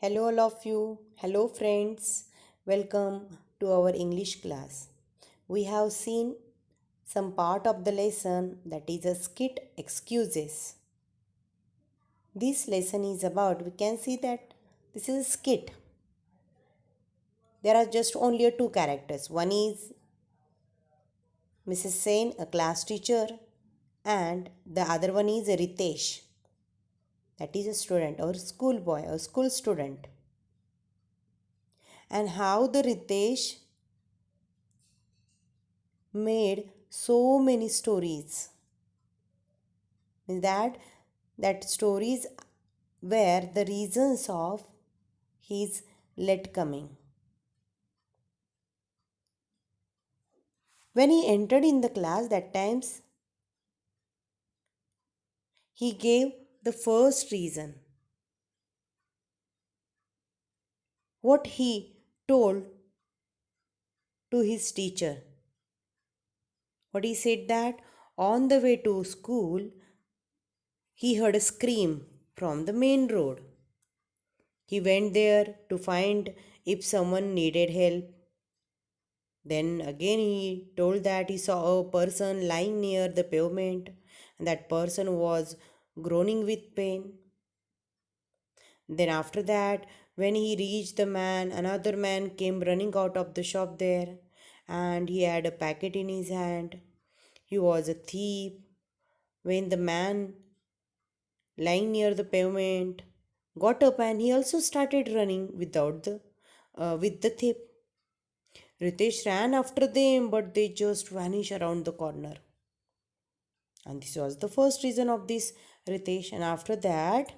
Hello, all of you. Hello, friends. Welcome to our English class. We have seen some part of the lesson that is a skit excuses. This lesson is about, we can see that this is a skit. There are just only two characters. One is Mrs. Sen, a class teacher, and the other one is Ritesh, that is a student or school boy or school student. And how the Ritesh made so many stories that stories were the reasons of his late coming. When he entered in the class that times he gave the first reason. What he told to his teacher. What he said that on the way to school he heard a scream from the main road. He went there to find if someone needed help. Then again, he told that he saw a person lying near the pavement and that person was groaning with pain. Then, after that, when he reached the man, another man came running out of the shop there and he had a packet in his hand. He was a thief. When the man lying near the pavement got up and he also started running with the thief. Ritesh ran after them, but they just vanished around the corner. And this was the first reason of this Ritesh. And after that,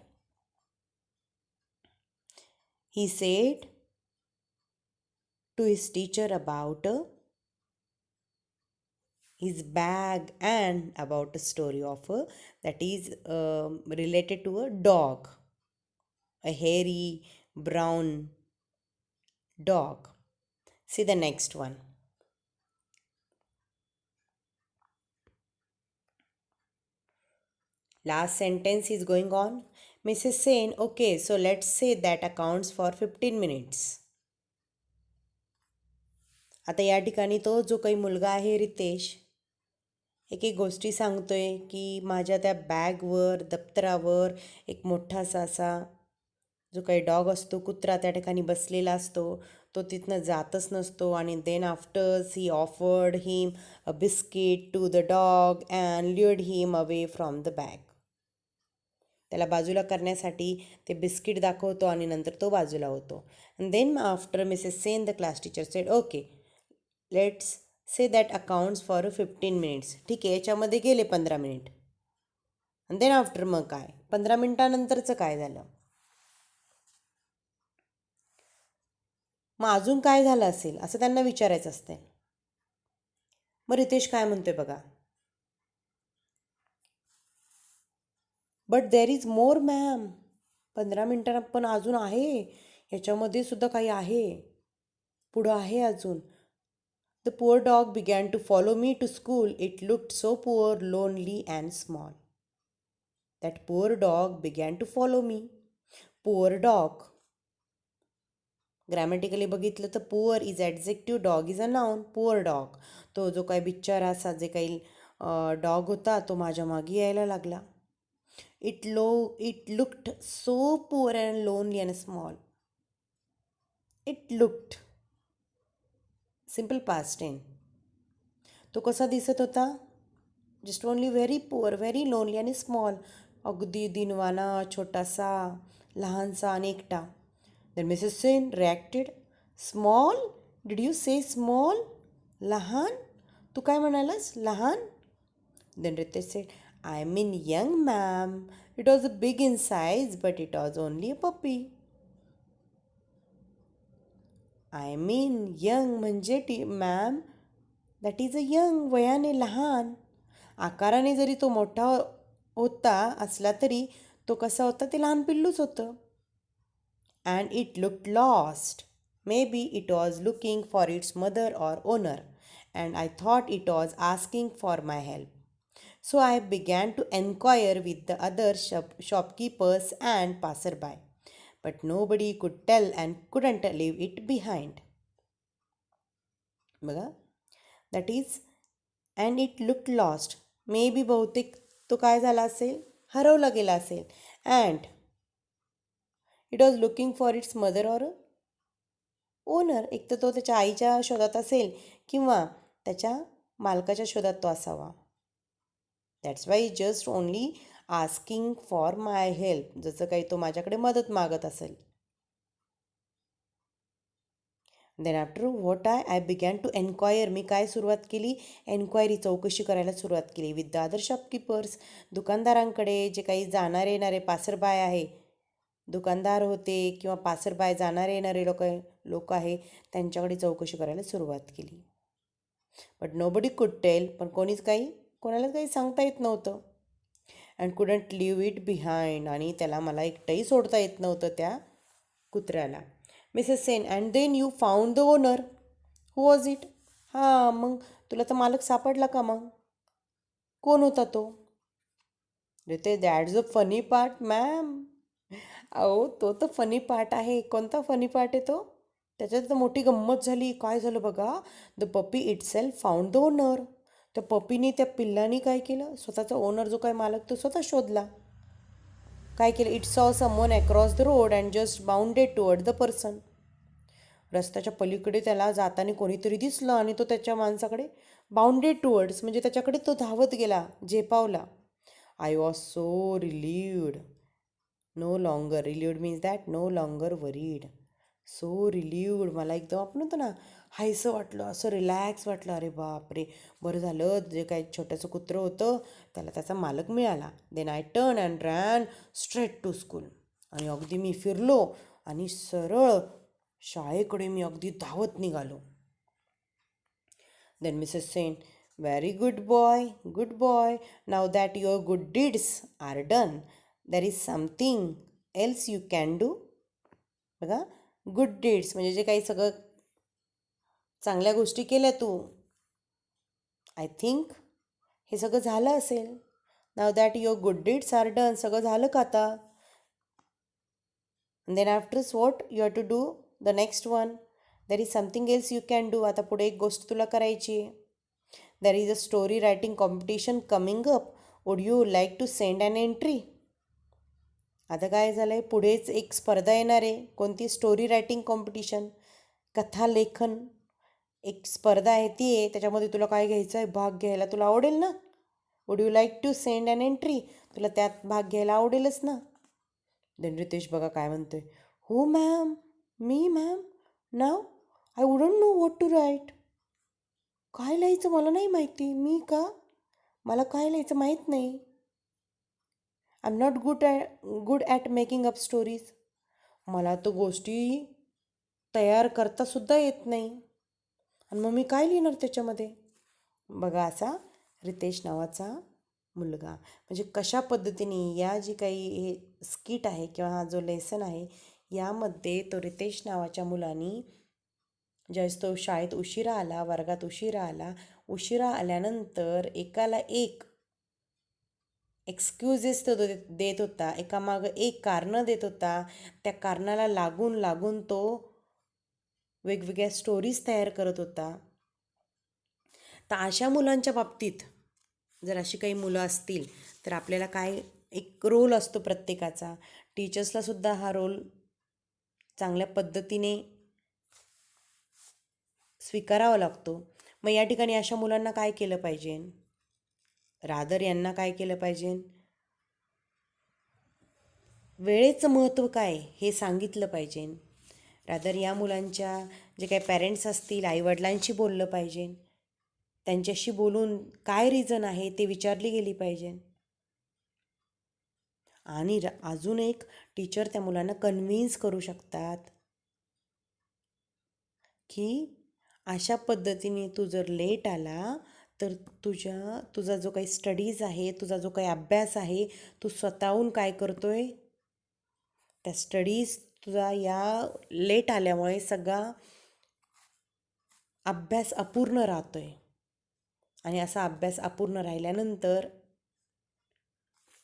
he said to his teacher about his bag and about a story of that is related to a dog, a hairy brown dog. See the next one. Last sentence is going on. Mrs. Sen, okay, so let's say that accounts for 15 minutes. आता या ठिकाणी तो जो काही मुलगा आहे रितेश एक एक गोष्टी सांगतोय की माझ्या त्या बॅगवर दप्तरावर एक मोठासा असा जो काही डॉग असतो कुत्रा त्या ठिकाणी बसलेला असतो तो तिथनं जातच नसतो आणि then afters he offered him a biscuit to the dog and lured him away from the bag. त्याला बाजूला करण्यासाठी ते बिस्किट दाखवतो आणि नंतर तो बाजूला होतो. And then after Mrs Sen the class teacher said okay let's say that accounts for 15 minutes. ठीक आहे याच्यामध्ये गेले 15 मिनिट. आणि देन आफ्टर मग काय 15 मिनिटानंतरचं काय झालं. मग अजून काय झालं असेल असं त्यांना विचारायचं असते. मग रितेश काय म्हणतोय बघा. But there is more ma'am. 15 मिनिटांना पण अजून आहे ह्याच्यामध्ये सुद्धा काही आहे पुढं आहे अजून. The poor dog began to follow me to school. It looked so poor, lonely, and small. That poor dog began to follow me. Poor dog. Grammatically बघितलं तर poor is adjective, dog is a noun. Poor dog. तो जो काही बिचारा असा जे काही dog होता तो माझ्या मागे यायला लागला. It looked so poor and lonely and small. It looked simple past ten. तो कसा दिसत होता. Just only very poor, very lonely आणि स्मॉल. अगदी दिनवाना, छोटासा, लहानसा आणि एकटा. Then Mrs Sen reacted. Small? Did you say small? लहान? तू काय म्हणालास लहान? Then Ritesh said I mean young ma'am. It was a big in size but it was only a puppy. I mean young म्हणजे ma'am that is a young, वयाने लहान. आकाराने जरी तो मोठा होता असला तरी तो कसा होता ते लहान पिल्लूच होतं. And it looked lost. May be it was looking for its mother or owner and I thought it was asking for my help. So I began to enquire with the other shopkeepers and passerby. but nobody could tell and couldn't leave it behind. बघा, that is and it look lost. May be बहुतेक तो काय झाला असेल, हरवला गेला असेल. And it was looking for its mother or owner. एक तर तो त्याच्या आईच्या शोधात असेल किंवा त्याच्या मालकाच्या शोधात तो असावा. That's why just only asking for my help. जसं काही तो माझ्याकडे मदत मागत असेल. Then after what I began to enquire. मी काय सुरुवात केली, एन्क्वायरी, चौकशी करायला सुरुवात केली. विथ द अदर शॉपकीपर्स, दुकानदारांकडे, जे काही जाणारे येणारे पासरबाय आहे, दुकानदार होते किंवा पासरबाय जाणारे येणारे लोक आहे, त्यांच्याकडे चौकशी करायला सुरुवात केली. But nobody could tell. पण कोणालाच काही सांगता येत नव्हतं. And couldn't leave it behind. आणि त्याला मला एकटंही सोडता येत नव्हतं त्या कुत्र्याला. Mrs Sen, and then you found the owner. Who was it? हां, मग तुला तर मालक सापडला का मग? कोण होता तो? ते that's a funny part ma'am. अहो, तो तर फनी पार्ट आहे. कोणता फनी पार्ट आहे तो? त्याच्यात तर मोठी गंमत झाली. काय झालं बघा, the puppy itself found the owner. त्या पपीने, त्या पिल्लानी काय केलं, स्वतःचा ओनर जो काय मालक तो स्वतः शोधला. काय केलं, इट सॉ someone across the road and just bounded toward the person. रस्त्याच्या पलीकडे त्याला जाताना कोणीतरी दिसलं आणि तो त्याच्या माणसाकडे बाउंडेड टुवर्ड्स, म्हणजे त्याच्याकडे तो धावत गेला, झेपावला. I was so relieved. No longer, relieved means that no longer worried. So relieved, मला एकदम आपण म्हणतो ना, हायसं वाटलं, असं रिलॅक्स वाटलं. अरे बापरे, बरं झालं, जे काही छोटंसं कुत्रं होतं त्याला त्याचा मालक मिळाला. Then I turn and ran straight to school. आणि अगदी मी फिरलो आणि सरळ शाळेकडे मी अगदी धावत निघालो. Then Mrs Sen, very good boy, good boy. Now that your good deeds are done, there is something else you can do. बघा, गुड डीड्स म्हणजे जे काही सगळं चांगल्या गोष्टी केल्या तू, आय थिंक हे सगळं झालं असेल. Now that your good deeds are done, सगळं झालं का आता? Then afters what you have to do the next one. There is something else you can do. आता पुढे एक गोष्ट तुला करायची आहे. There is a story writing competition coming up. Would you like to send an entry. आता काय झालं आहे, पुढेच एक स्पर्धा येणार आहे. कोणती? स्टोरी रायटिंग कॉम्पिटिशन, कथालेखन एक स्पर्धा आहे ती आहे. त्याच्यामध्ये तुला काय घ्यायचं आहे, भाग घ्यायला तुला आवडेल ना? Would you like to send an entry. तुला त्यात भाग घ्यायला आवडेलच ना? देन रितेश बघा काय म्हणतोय, हो मॅम, मी ma'am, now I wouldn't know what to write. काय लिहायचं मला नाही माहिती. मी का? मला काय लिहायचं माहीत नाही. I am not good at making up stories. मला तो गोष्टी तयार करतासुद्धा येत नाही, आणि मग मी काय लिहिणार त्याच्यामध्ये. बघा, असा रितेश नावाचा मुलगा. म्हणजे कशा पद्धतीने या जी काही हे स्किट आहे किंवा हा जो लेसन आहे, यामध्ये तो रितेश नावाच्या मुलानी ज्यावेळेस तो शाळेत उशिरा आला, वर्गात उशिरा आल्यानंतर एकाला एक एक्सक्युजेस तो देत होता, एकामागं एक कारणं देत होता. त्या कारणाला लागून तो वेगवेगळ्या स्टोरीज तयार करत होता. तर अशा मुलांच्या बाबतीत जर अशी काही मुलं असतील तर आपल्याला काय, एक रोल असतो प्रत्येकाचा. टीचर्सलासुद्धा हा रोल चांगल्या पद्धतीने स्वीकारावा लागतो. मग या ठिकाणी अशा मुलांना काय केलं पाहिजे, रादर यांना काय केलं पाहिजे, वेळेचं महत्त्व काय हे सांगितलं पाहिजे. रादर या मुलांच्या जे काही पॅरेंट्स असतील, आईवडिलांशी बोललं पाहिजे. त्यांच्याशी बोलून काय रिझन आहे ते विचारली गेली पाहिजे. आणि अजून एक, टीचर त्या मुलांना कन्व्हिन्स करू शकतात की अशा पद्धतीने तू जर लेट आला तर तुझा जो काही स्टडीज आहे, तुझा जो काही अभ्यास आहे, तू स्वतःहून काय करतोय, त्या स्टडीज तुझा या लेट आल्यामुळे सगळा अभ्यास अपूर्ण राहतोय. आणि असा अभ्यास अपूर्ण राहिल्यानंतर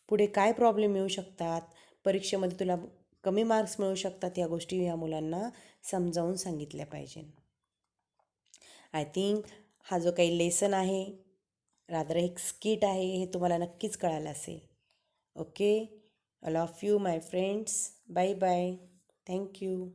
पुढे काय प्रॉब्लेम येऊ शकतात, परीक्षेमध्ये तुला कमी मार्क्स मिळू शकतात या गोष्टी या मुलांना समजावून सांगितल्या पाहिजे. आय थिंक हा जो काही लेसन आहे, रादर एक स्किट आहे, हे तुम्हाला नक्कीच कळालं असेल. Okay, all of you my friends, bye bye, thank you.